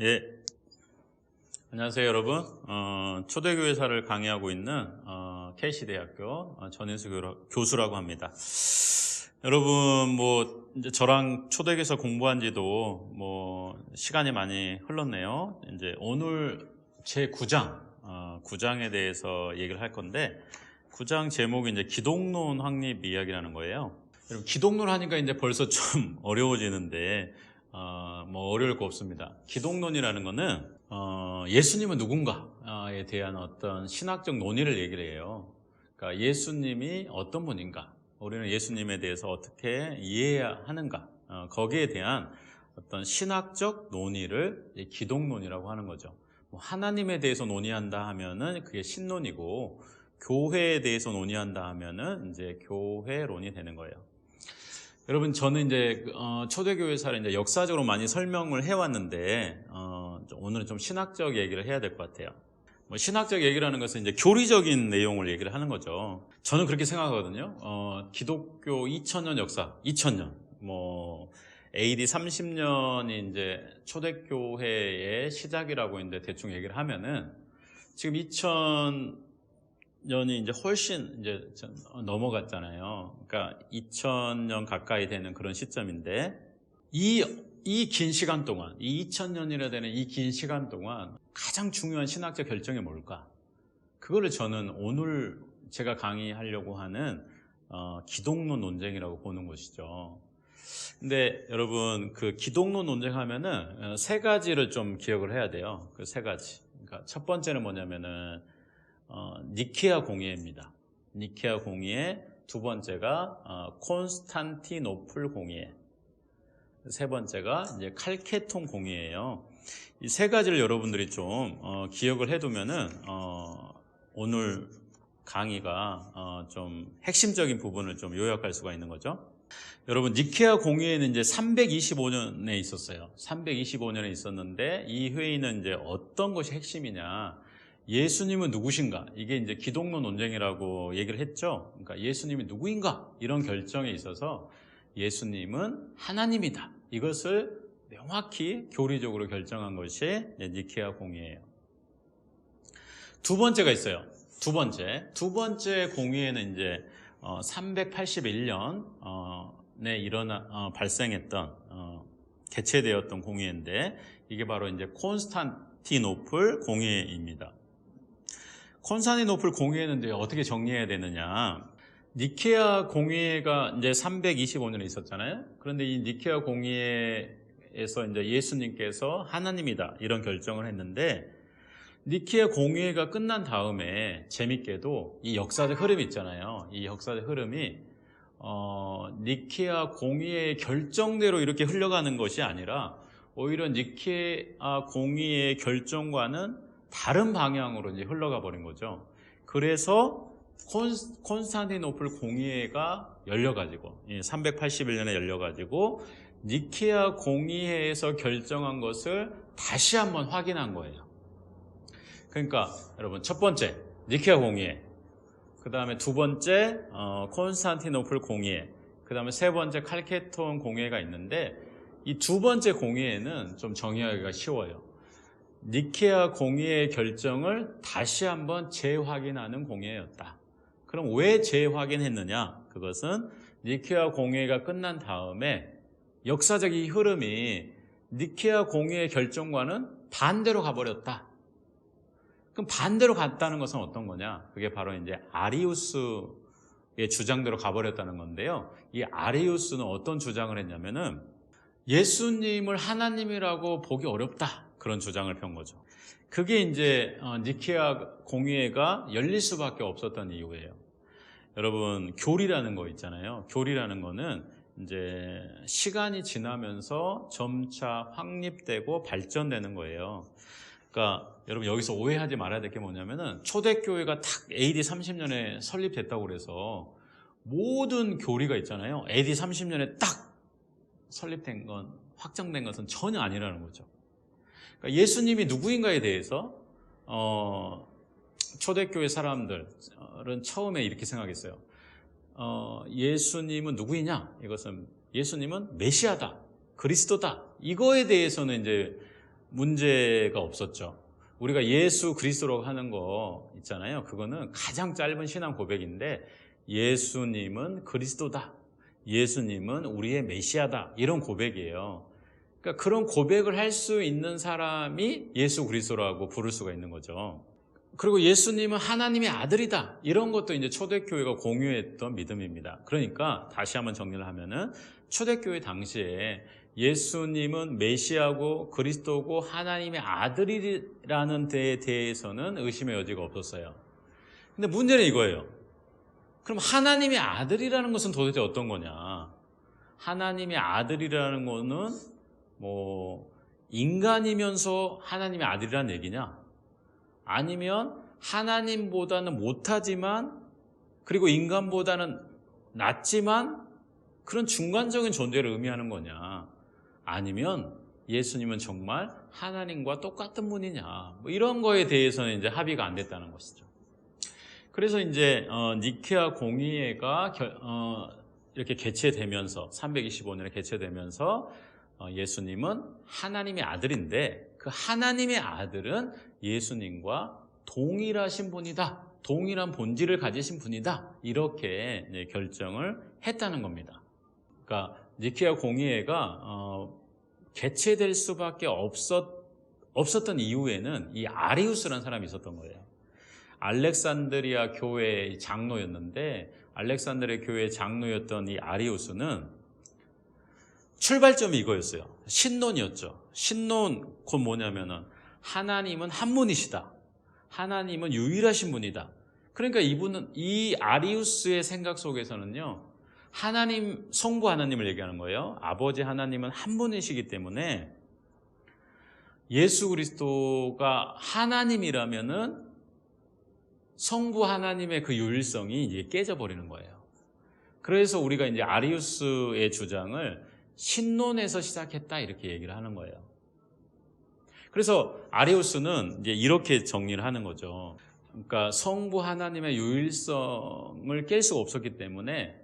예, 안녕하세요 여러분. 초대교회사를 강의하고 있는 KC대학교 전인수 교수라고 합니다. 여러분 이제 저랑 초대교회사 공부한 지도 시간이 많이 흘렀네요. 이제 오늘 제 9장에 대해서 얘기를 할 건데, 9장 제목이 이제 기독론 확립 이야기라는 거예요. 여러분, 기독론 하니까 이제 벌써 좀 어려워지는데 어려울 거 없습니다. 기독론이라는 거는 예수님은 누군가에 대한 어떤 신학적 논의를 얘기를 해요. 그러니까 예수님이 어떤 분인가, 우리는 예수님에 대해서 어떻게 이해해야 하는가, 거기에 대한 어떤 신학적 논의를 기독론이라고 하는 거죠. 하나님에 대해서 논의한다 하면은 그게 신론이고, 교회에 대해서 논의한다 하면은 이제 교회론이 되는 거예요. 여러분, 저는 이제 초대교회사를 이제 역사적으로 많이 설명을 해왔는데, 오늘은 좀 신학적 얘기를 해야 될 것 같아요. 신학적 얘기라는 것은 이제 교리적인 내용을 얘기를 하는 거죠. 저는 그렇게 생각하거든요. 기독교 2000년 역사, 2000년, AD 30년이 이제 초대교회의 시작이라고 이제 대충 얘기를 하면은, 지금 2000년이 이제 훨씬 이제 넘어갔잖아요. 그러니까 2000년 가까이 되는 그런 시점인데, 이 긴 시간 동안, 이 2000년이라 되는 이 긴 시간 동안 가장 중요한 신학적 결정이 뭘까? 그거를 저는 오늘 제가 강의하려고 하는 기독론 논쟁이라고 보는 것이죠. 근데 여러분, 그 기독론 논쟁하면은 세 가지를 좀 기억을 해야 돼요. 그 세 가지. 그러니까 첫 번째는 뭐냐면은 니케아 공의회입니다. 니케아 공의회. 두 번째가 콘스탄티노플 공의회. 세 번째가 이제 칼케톤 공의회예요. 이 세 가지를 여러분들이 좀 기억을 해두면은 오늘 강의가 좀 핵심적인 부분을 좀 요약할 수가 있는 거죠. 여러분, 니케아 공의회는 이제 325년에 있었어요. 325년에 있었는데, 이 회의는 이제 어떤 것이 핵심이냐, 예수님은 누구신가, 이게 이제 기독론 논쟁이라고 얘기를 했죠. 그러니까 예수님이 누구인가, 이런 결정에 있어서 예수님은 하나님이다, 이것을 명확히 교리적으로 결정한 것이 니케아 공의회예요. 두 번째가 있어요. 두 번째 공의회는 이제 381년에 발생했던 개최되었던 공의회인데, 이게 바로 이제 콘스탄티노플 공의회입니다. 콘스탄티노플 공의회는 이제 어떻게 정리해야 되느냐? 니케아 공의회가 이제 325년에 있었잖아요. 그런데 이 니케아 공의회에서 이제 예수님께서 하나님이다, 이런 결정을 했는데, 니케아 공의회가 끝난 다음에 재밌게도 이 역사적 흐름이 있잖아요. 이 역사적 흐름이 니케아 공의회의 결정대로 이렇게 흘러가는 것이 아니라, 오히려 니케아 공의회의 결정과는 다른 방향으로 이제 흘러가 버린 거죠. 그래서 콘스탄티노플 공의회가 열려가지고, 381년에 열려가지고 니케아 공의회에서 결정한 것을 다시 한번 확인한 거예요. 그러니까 여러분, 첫 번째 니케아 공의회, 그 다음에 두 번째 콘스탄티노플 공의회, 그 다음에 세 번째 칼케톤 공의회가 있는데, 이 두 번째 공의회는 좀 정의하기가 쉬워요. 니케아 공의회의 결정을 다시 한번 재확인하는 공의회였다. 그럼 왜 재확인했느냐? 그것은 니케아 공의회가 끝난 다음에 역사적 이 흐름이 니케아 공의회 결정과는 반대로 가버렸다. 그럼 반대로 갔다는 것은 어떤 거냐? 그게 바로 이제 아리우스의 주장대로 가버렸다는 건데요. 이 아리우스는 어떤 주장을 했냐면은, 예수님을 하나님이라고 보기 어렵다, 그런 주장을 편 거죠. 그게 이제 니케아 공의회가 열릴 수밖에 없었던 이유예요. 여러분, 교리라는 거 있잖아요. 교리라는 거는 이제 시간이 지나면서 점차 확립되고 발전되는 거예요. 그러니까 여러분, 여기서 오해하지 말아야 될 게 뭐냐면은, 초대교회가 딱 AD 30년에 설립됐다고 그래서 모든 교리가 있잖아요, AD 30년에 딱 설립된 건, 확정된 것은 전혀 아니라는 거죠. 그러니까 예수님이 누구인가에 대해서 초대교회 사람들은 처음에 이렇게 생각했어요. 예수님은 누구이냐? 이것은 예수님은 메시아다, 그리스도다. 이거에 대해서는 이제 문제가 없었죠. 우리가 예수 그리스도라고 하는 거 있잖아요. 그거는 가장 짧은 신앙 고백인데 예수님은 그리스도다. 예수님은 우리의 메시아다. 이런 고백이에요. 그러니까 그런 고백을 할 수 있는 사람이 예수 그리스도라고 부를 수가 있는 거죠. 그리고 예수님은 하나님의 아들이다. 이런 것도 이제 초대교회가 공유했던 믿음입니다. 그러니까 다시 한번 정리를 하면은 초대교회 당시에 예수님은 메시아고 그리스도고 하나님의 아들이라는 데에 대해서는 의심의 여지가 없었어요. 근데 문제는 이거예요. 그럼 하나님의 아들이라는 것은 도대체 어떤 거냐? 하나님의 아들이라는 거는 뭐 인간이면서 하나님의 아들이라는 얘기냐? 아니면 하나님보다는 못하지만 그리고 인간보다는 낫지만 그런 중간적인 존재를 의미하는 거냐? 아니면 예수님은 정말 하나님과 똑같은 분이냐? 뭐 이런 거에 대해서는 이제 합의가 안 됐다는 것이죠. 그래서 이제 니케아 공의회가 이렇게 개최되면서 325년에 개최되면서 예수님은 하나님의 아들인데 그 하나님의 아들은 예수님과 동일하신 분이다. 동일한 본질을 가지신 분이다. 이렇게 이제 결정을 했다는 겁니다. 그러니까 니케아 공의회가 개최될 수밖에 없었던 이유에는 이 아리우스라는 사람이 있었던 거예요. 알렉산드리아 교회의 장로였는데 알렉산드리아 교회의 장로였던 이 아리우스는 출발점이 이거였어요. 신론이었죠. 신론 곧 뭐냐면은 하나님은 한 분이시다. 하나님은 유일하신 분이다. 그러니까 이 아리우스의 생각 속에서는요. 하나님, 성부 하나님을 얘기하는 거예요. 아버지 하나님은 한 분이시기 때문에 예수 그리스도가 하나님이라면은 성부 하나님의 그 유일성이 이제 깨져버리는 거예요. 그래서 우리가 이제 아리우스의 주장을 신론에서 시작했다 이렇게 얘기를 하는 거예요. 그래서 아리우스는 이제 이렇게 정리를 하는 거죠. 그러니까 성부 하나님의 유일성을 깰 수가 없었기 때문에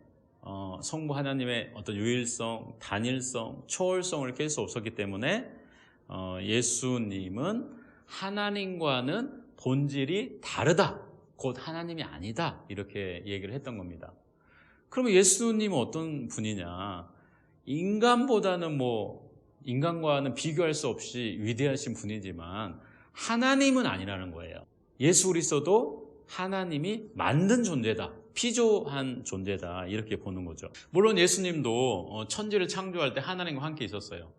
성부 하나님의 어떤 유일성, 단일성, 초월성을 깰 수 없었기 때문에 예수님은 하나님과는 본질이 다르다. 곧 하나님이 아니다. 이렇게 얘기를 했던 겁니다. 그러면 예수님은 어떤 분이냐? 인간보다는 인간과는 비교할 수 없이 위대하신 분이지만 하나님은 아니라는 거예요. 예수 그리스도도 하나님이 만든 존재다. 피조한 존재다. 이렇게 보는 거죠. 물론 예수님도 천지를 창조할 때 하나님과 함께 있었어요.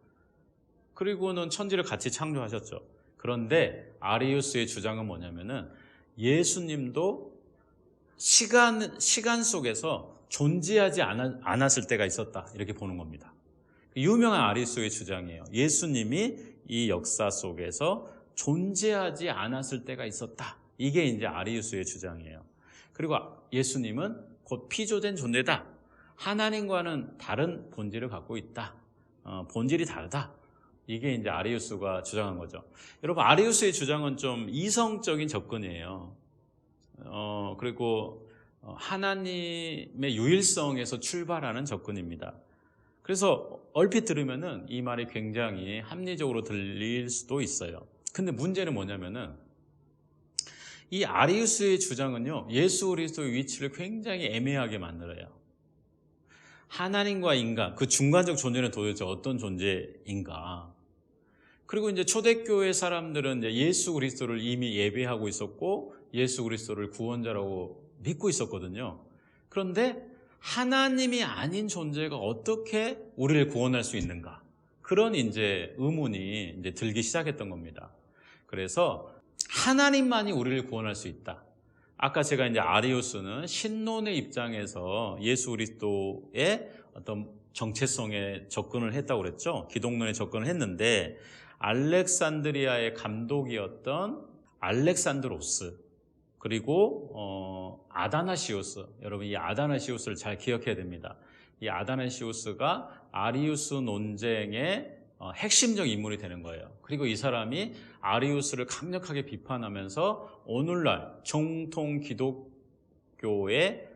그리고는 천지를 같이 창조하셨죠. 그런데 아리우스의 주장은 뭐냐면은 예수님도 시간 속에서 존재하지 않았을 때가 있었다. 이렇게 보는 겁니다. 유명한 아리우스의 주장이에요. 예수님이 이 역사 속에서 존재하지 않았을 때가 있었다. 이게 이제 아리우스의 주장이에요. 그리고 예수님은 곧 피조된 존재다. 하나님과는 다른 본질을 갖고 있다. 본질이 다르다. 이게 이제 아리우스가 주장한 거죠. 여러분, 아리우스의 주장은 좀 이성적인 접근이에요. 그리고 하나님의 유일성에서 출발하는 접근입니다. 그래서 얼핏 들으면은 이 말이 굉장히 합리적으로 들릴 수도 있어요. 근데 문제는 뭐냐면은 이 아리우스의 주장은요, 예수 그리스도의 위치를 굉장히 애매하게 만들어요. 하나님과 인간, 그 중간적 존재는 도대체 어떤 존재인가? 그리고 이제 초대교회 사람들은 이제 예수 그리스도를 이미 예배하고 있었고, 예수 그리스도를 구원자라고 믿고 있었거든요. 그런데 하나님이 아닌 존재가 어떻게 우리를 구원할 수 있는가? 그런 이제 의문이 이제 들기 시작했던 겁니다. 그래서 하나님만이 우리를 구원할 수 있다. 아까 제가 이제 아리우스는 신론의 입장에서 예수 그리스도의 어떤 정체성에 접근을 했다고 그랬죠. 기독론에 접근을 했는데 알렉산드리아의 감독이었던 알렉산드로스 그리고 아다나시우스, 여러분 이 아다나시우스를 잘 기억해야 됩니다. 이 아다나시우스가 아리우스 논쟁의 핵심적 인물이 되는 거예요. 그리고 이 사람이 아리우스를 강력하게 비판하면서 오늘날 정통 기독교의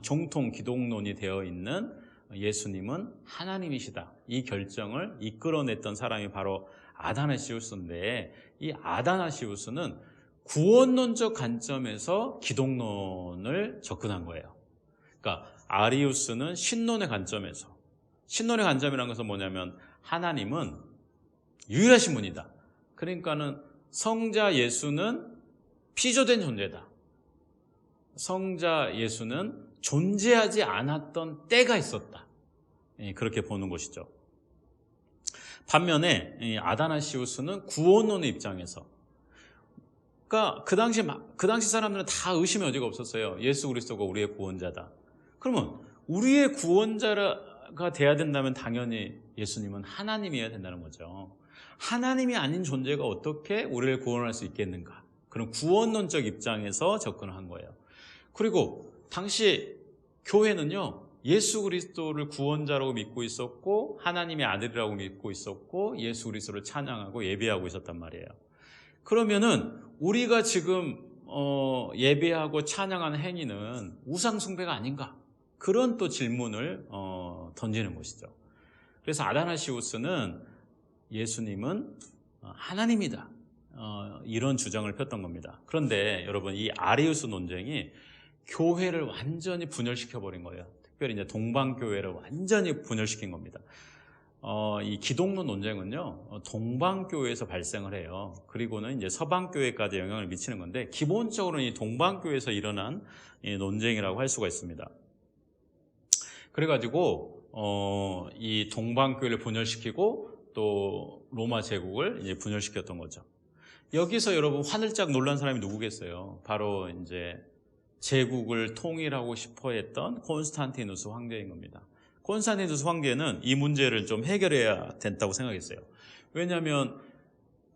정통 기독론이 되어 있는 예수님은 하나님이시다. 이 결정을 이끌어냈던 사람이 바로 아다나시우스인데, 이 아다나시우스는 구원론적 관점에서 기독론을 접근한 거예요. 그러니까 아리우스는 신론의 관점에서, 신론의 관점이라는 것은 뭐냐면 하나님은 유일하신 분이다. 그러니까는 성자 예수는 피조된 존재다. 성자 예수는 존재하지 않았던 때가 있었다. 그렇게 보는 것이죠. 반면에 아다나시우스는 구원론의 입장에서, 그러니까 그 당시 사람들은 다 의심의 여지가 없었어요. 예수 그리스도가 우리의 구원자다. 그러면 우리의 구원자가 돼야 된다면 당연히 예수님은 하나님이어야 된다는 거죠. 하나님이 아닌 존재가 어떻게 우리를 구원할 수 있겠는가? 그런 구원론적 입장에서 접근을 한 거예요. 그리고 당시 교회는요, 예수 그리스도를 구원자라고 믿고 있었고 하나님의 아들이라고 믿고 있었고 예수 그리스도를 찬양하고 예배하고 있었단 말이에요. 그러면은 우리가 지금 예배하고 찬양하는 행위는 우상 숭배가 아닌가? 그런 또 질문을 던지는 것이죠. 그래서 아다나시우스는 예수님은 하나님이다, 이런 주장을 폈던 겁니다. 그런데 여러분, 이 아리우스 논쟁이 교회를 완전히 분열시켜버린 거예요. 특별히 이제 동방교회를 완전히 분열시킨 겁니다. 이 기독론 논쟁은요, 동방교회에서 발생을 해요. 그리고는 이제 서방교회까지 영향을 미치는 건데, 기본적으로는 이 동방교회에서 일어난 이 논쟁이라고 할 수가 있습니다. 그래가지고 이 동방교회를 분열시키고 또 로마 제국을 이제 분열시켰던 거죠. 여기서 여러분 화들짝 놀란 사람이 누구겠어요? 바로 이제 제국을 통일하고 싶어 했던 콘스탄티누스 황제인 겁니다. 콘스탄티누스 황제는 이 문제를 좀 해결해야 된다고 생각했어요. 왜냐하면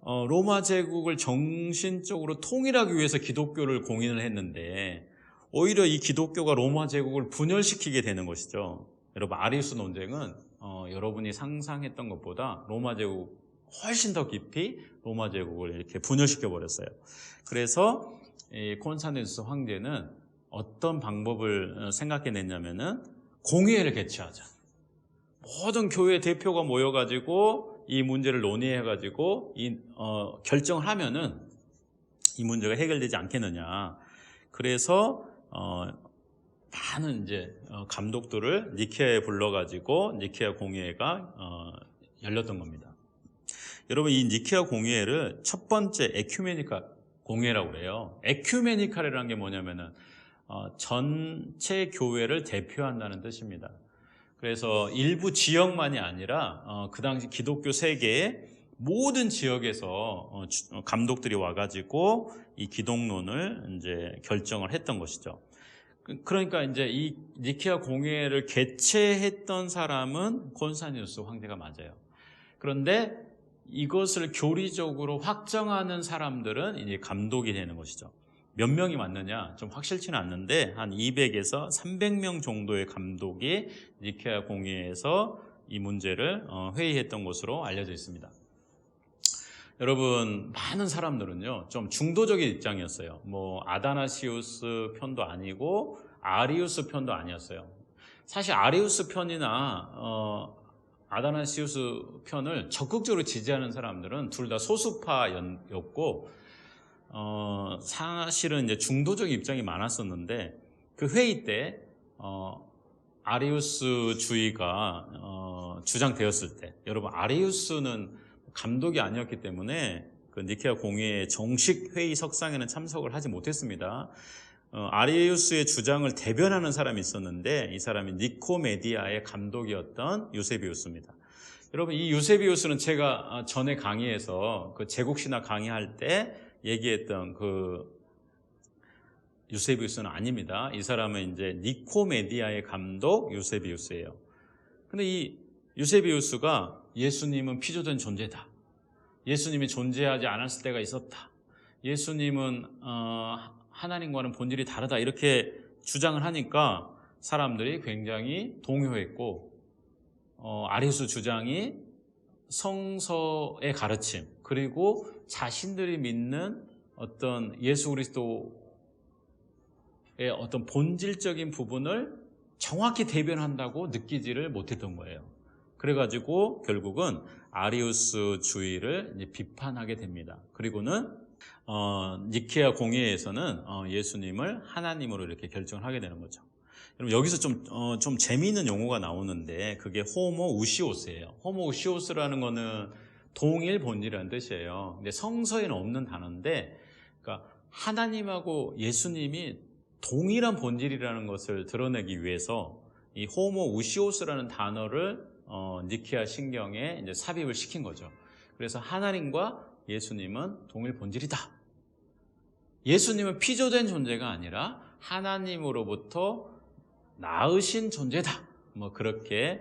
로마 제국을 정신적으로 통일하기 위해서 기독교를 공인을 했는데, 오히려 이 기독교가 로마 제국을 분열시키게 되는 것이죠. 여러분, 아리우스 논쟁은 여러분이 상상했던 것보다 로마 제국 훨씬 더 깊이 로마 제국을 이렇게 분열시켜 버렸어요. 그래서 이 콘스탄티누스 황제는 어떤 방법을 생각해냈냐면은 공의회를 개최하자. 모든 교회 대표가 모여가지고 이 문제를 논의해가지고 결정을 하면은 이 문제가 해결되지 않겠느냐. 그래서 많은 이제 감독들을 니케아에 불러가지고 니케아 공의회가 열렸던 겁니다. 여러분, 이 니케아 공의회를 첫 번째 에큐메니카 공회라고 그래요. 에큐메니칼이라는 게 뭐냐면은 전체 교회를 대표한다는 뜻입니다. 그래서 일부 지역만이 아니라 그 당시 기독교 세계의 모든 지역에서 감독들이 와가지고 이 기독론을 이제 결정을 했던 것이죠. 그러니까 이제 이 니케아 공회를 개최했던 사람은 콘스탄티누스 황제가 맞아요. 그런데 이것을 교리적으로 확정하는 사람들은 이제 감독이 되는 것이죠. 몇 명이 맞느냐 좀 확실치는 않는데 한 200에서 300명 정도의 감독이 니케아 공회에서 이 문제를 회의했던 것으로 알려져 있습니다. 여러분, 많은 사람들은요 좀 중도적인 입장이었어요. 뭐 아다나시우스 편도 아니고 아리우스 편도 아니었어요. 사실 아리우스 편이나 아다나시우스 편을 적극적으로 지지하는 사람들은 둘 다 소수파였고, 사실은 이제 중도적 입장이 많았었는데, 그 회의 때 아리우스주의가 주장되었을 때, 여러분, 아리우스는 감독이 아니었기 때문에 그 니케아 공회의 정식 회의 석상에는 참석을 하지 못했습니다. 아리우스의 주장을 대변하는 사람이 있었는데, 이 사람이 니코메디아의 감독이었던 유세비우스입니다. 여러분, 이 유세비우스는 제가 전에 강의에서 그 제국신학 강의할 때 얘기했던 그 유세비우스는 아닙니다. 이 사람은 이제 니코메디아의 감독 유세비우스예요. 근데 이 유세비우스가 예수님은 피조된 존재다, 예수님이 존재하지 않았을 때가 있었다, 예수님은 하나님과는 본질이 다르다, 이렇게 주장을 하니까 사람들이 굉장히 동요했고, 아리우스 주장이 성서의 가르침 그리고 자신들이 믿는 어떤 예수 그리스도의 어떤 본질적인 부분을 정확히 대변한다고 느끼지를 못했던 거예요. 그래가지고 결국은 아리우스주의를 이제 비판하게 됩니다. 그리고는 니케아 공회에서는 예수님을 하나님으로 이렇게 결정을 하게 되는 거죠. 여러분 여기서 좀 재미있는 용어가 나오는데 그게 호모우시오스예요. 호모우시오스라는 거는 동일 본질이라는 뜻이에요. 근데 성서에는 없는 단어인데, 그러니까 하나님하고 예수님이 동일한 본질이라는 것을 드러내기 위해서 이 호모우시오스라는 단어를 니케아 신경에 이제 삽입을 시킨 거죠. 그래서 하나님과 예수님은 동일 본질이다. 예수님은 피조된 존재가 아니라 하나님으로부터 낳으신 존재다. 뭐 그렇게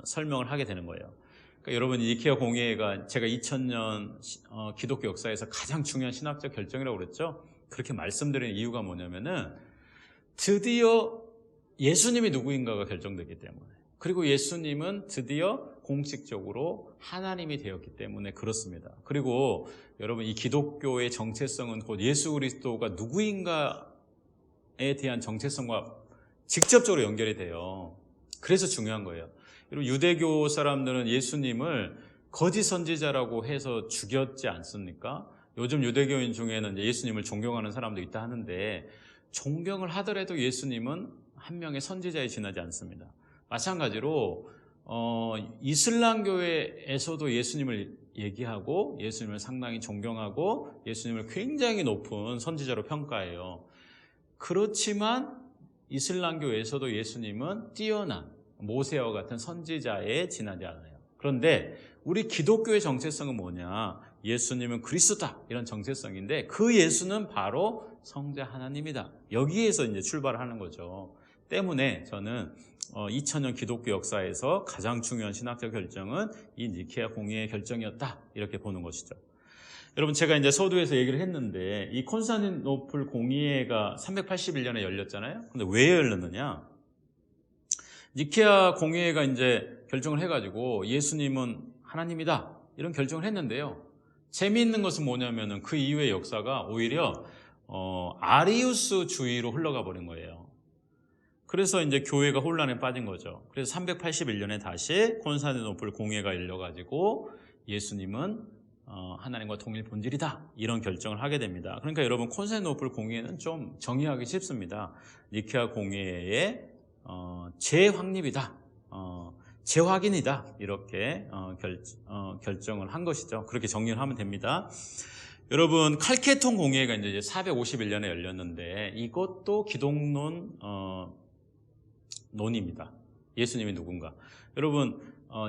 설명을 하게 되는 거예요. 그러니까 여러분 니케아 공회가 제가 2000년 기독교 역사에서 가장 중요한 신학적 결정이라고 그랬죠. 그렇게 말씀드리는 이유가 뭐냐면은 드디어 예수님이 누구인가가 결정되기 때문에, 그리고 예수님은 드디어 공식적으로 하나님이 되었기 때문에 그렇습니다. 그리고 여러분 이 기독교의 정체성은 곧 예수 그리스도가 누구인가에 대한 정체성과 직접적으로 연결이 돼요. 그래서 중요한 거예요. 그리고 유대교 사람들은 예수님을 거짓 선지자라고 해서 죽였지 않습니까? 요즘 유대교인 중에는 예수님을 존경하는 사람도 있다 하는데, 존경을 하더라도 예수님은 한 명의 선지자에 지나지 않습니다. 마찬가지로 이슬람교회에서도 예수님을 얘기하고 예수님을 상당히 존경하고 예수님을 굉장히 높은 선지자로 평가해요. 그렇지만 이슬람교에서도 예수님은 뛰어난 모세와 같은 선지자에 지나지 않아요. 그런데 우리 기독교의 정체성은 뭐냐? 예수님은 그리스도다, 이런 정체성인데 그 예수는 바로 성자 하나님이다. 여기에서 이제 출발하는 거죠. 때문에 저는 2000년 기독교 역사에서 가장 중요한 신학적 결정은 이 니케아 공회의 결정이었다, 이렇게 보는 것이죠. 여러분 제가 이제 서두에서 얘기를 했는데 이 콘스탄티노플 공회가 381년에 열렸잖아요. 근데 왜 열렸느냐? 니케아 공회가 이제 결정을 해가지고 예수님은 하나님이다, 이런 결정을 했는데요. 재미있는 것은 뭐냐면은 그 이후의 역사가 오히려 아리우스주의로 흘러가 버린 거예요. 그래서 이제 교회가 혼란에 빠진 거죠. 그래서 381년에 다시 콘스탄티노플 공회가 열려가지고 예수님은 하나님과 동일 본질이다, 이런 결정을 하게 됩니다. 그러니까 여러분 콘스탄티노플 공회는 좀 정의하기 쉽습니다. 니케아 공회의 재확립이다, 재확인이다, 이렇게 결정을 한 것이죠. 그렇게 정리를 하면 됩니다. 여러분 칼케톤 공회가 이제 451년에 열렸는데 이것도 기독론 논입니다. 예수님이 누군가. 여러분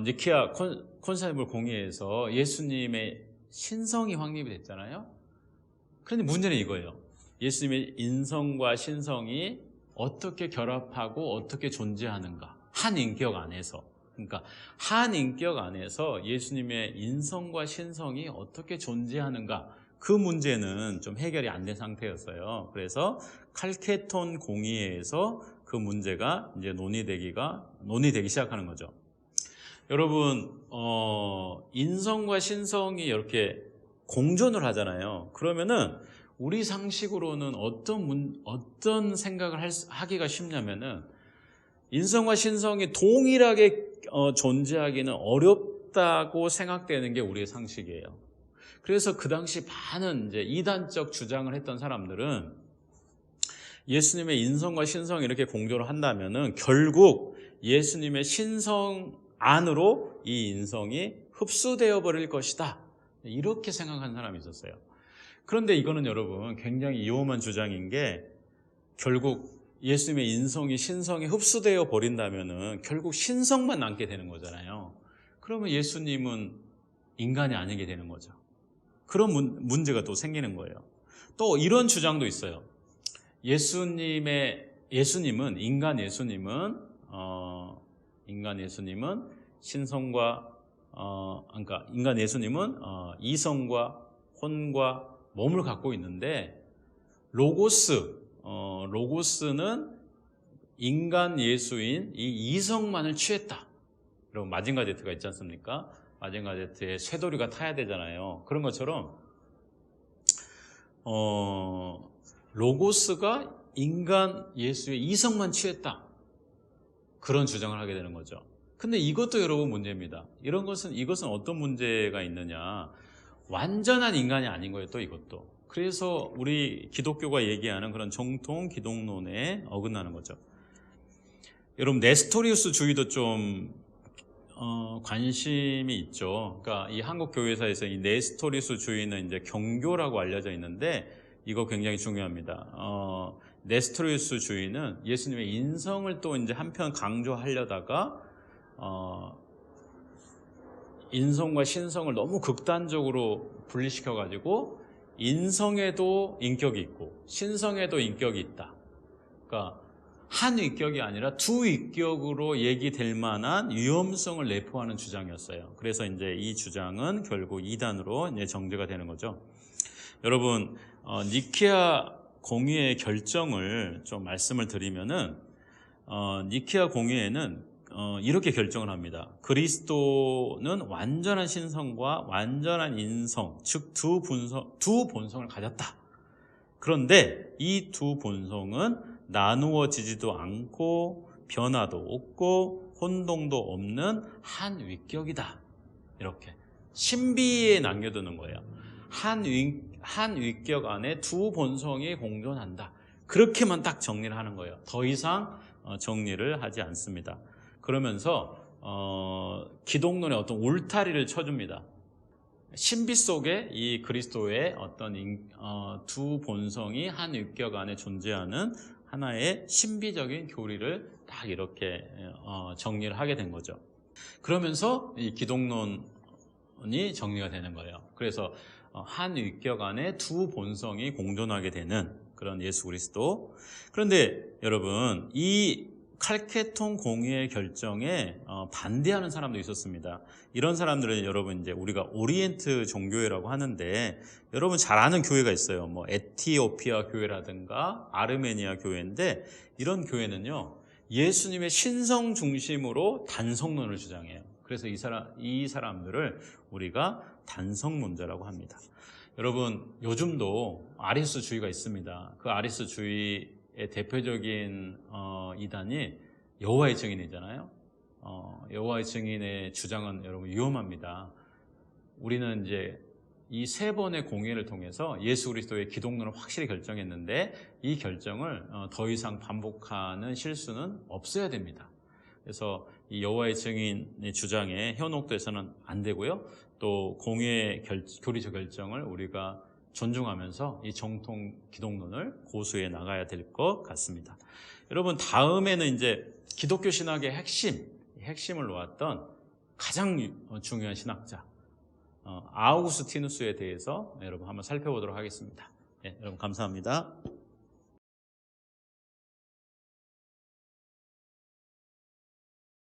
니케아 콘스탄티노플 공회에서 예수님의 신성이 확립이 됐잖아요. 그런데 문제는 이거예요. 예수님의 인성과 신성이 어떻게 결합하고 어떻게 존재하는가, 한 인격 안에서. 그러니까 한 인격 안에서 예수님의 인성과 신성이 어떻게 존재하는가, 그 문제는 좀 해결이 안 된 상태였어요. 그래서 칼케톤 공의회에서 그 문제가 이제 논의되기 시작하는 거죠. 여러분 인성과 신성이 이렇게 공존을 하잖아요. 그러면은 우리 상식으로는 어떤 생각을 하기가 쉽냐면은 인성과 신성이 동일하게 존재하기는 어렵다고 생각되는 게 우리의 상식이에요. 그래서 그 당시 많은 이제 이단적 주장을 했던 사람들은 예수님의 인성과 신성이 이렇게 공존을 한다면은 결국 예수님의 신성 안으로 이 인성이 흡수되어 버릴 것이다, 이렇게 생각하는 사람이 있었어요. 그런데 이거는 여러분 굉장히 위험한 주장인 게, 결국 예수님의 인성이 신성에 흡수되어 버린다면은 결국 신성만 남게 되는 거잖아요. 그러면 예수님은 인간이 아니게 되는 거죠. 그런 문제가 또 생기는 거예요. 또 이런 주장도 있어요. 인간 예수님은 신성과 그러니까 인간 예수님은 이성과 혼과 몸을 갖고 있는데 로고스는 인간 예수인 이 이성만을 취했다. 여러분 마징가 제트가 있지 않습니까? 마징가 제트에 쇠도리가 타야 되잖아요. 그런 것처럼 로고스가 인간 예수의 이성만 취했다, 그런 주장을 하게 되는 거죠. 근데 이것도 여러분 문제입니다. 이것은 어떤 문제가 있느냐. 완전한 인간이 아닌 거예요, 또 이것도. 그래서 우리 기독교가 얘기하는 그런 정통 기독론에 어긋나는 거죠. 여러분, 네스토리우스 주의도 좀 관심이 있죠. 그러니까 이 한국 교회사에서 이 네스토리우스 주의는 이제 경교라고 알려져 있는데 이거 굉장히 중요합니다. 네스토리우스 주의는 예수님의 인성을 또 이제 한편 강조하려다가 인성과 신성을 너무 극단적으로 분리시켜 가지고 인성에도 인격이 있고 신성에도 인격이 있다. 그러니까 한 위격이 아니라 두 위격으로 얘기될 만한 위험성을 내포하는 주장이었어요. 그래서 이제 이 주장은 결국 이단으로 이제 정죄가 되는 거죠. 여러분, 니케아 공의의 결정을 좀 말씀을 드리면은 니케아 공의회는 이렇게 결정을 합니다. 그리스도는 완전한 신성과 완전한 인성, 즉 두 본성을 가졌다. 그런데 이 두 본성은 나누어지지도 않고 변화도 없고 혼동도 없는 한 위격이다. 이렇게 신비에 남겨두는 거예요. 한 위격 안에 두 본성이 공존한다. 그렇게만 딱 정리를 하는 거예요. 더 이상 정리를 하지 않습니다. 그러면서 기독론의 어떤 울타리를 쳐줍니다. 신비 속에 이 그리스도의 어떤 두 본성이 한 위격 안에 존재하는 하나의 신비적인 교리를 딱 이렇게 정리를 하게 된 거죠. 그러면서 이 기독론이 정리가 되는 거예요. 그래서 한 위격 안에 두 본성이 공존하게 되는 그런 예수 그리스도. 그런데 여러분, 이 칼케톤 공의의 결정에 반대하는 사람도 있었습니다. 이런 사람들은 여러분 이제 우리가 오리엔트 종교회라고 하는데 여러분 잘 아는 교회가 있어요. 뭐 에티오피아 교회라든가 아르메니아 교회인데 이런 교회는요 예수님의 신성 중심으로 단성론을 주장해요. 그래서 이 사람들을 우리가 단성론자라고 합니다. 여러분, 요즘도 아리스주의가 있습니다. 그 아리스주의의 대표적인 이단이 여호와의 증인이잖아요. 여호와의 증인의 주장은 여러분 위험합니다. 우리는 이제 이 세 번의 공회를 통해서 예수 그리스도의 기독론을 확실히 결정했는데 이 결정을 더 이상 반복하는 실수는 없어야 됩니다. 그래서 이 여호와의 증인의 주장에 현혹돼서는 안 되고요. 또 공회의 교리적 결정을 우리가 존중하면서 이 정통 기독론을 고수해 나가야 될 것 같습니다. 여러분, 다음에는 이제 기독교 신학의 핵심을 놓았던 가장 중요한 신학자 아우구스티누스에 대해서 여러분 한번 살펴보도록 하겠습니다. 네, 여러분 감사합니다.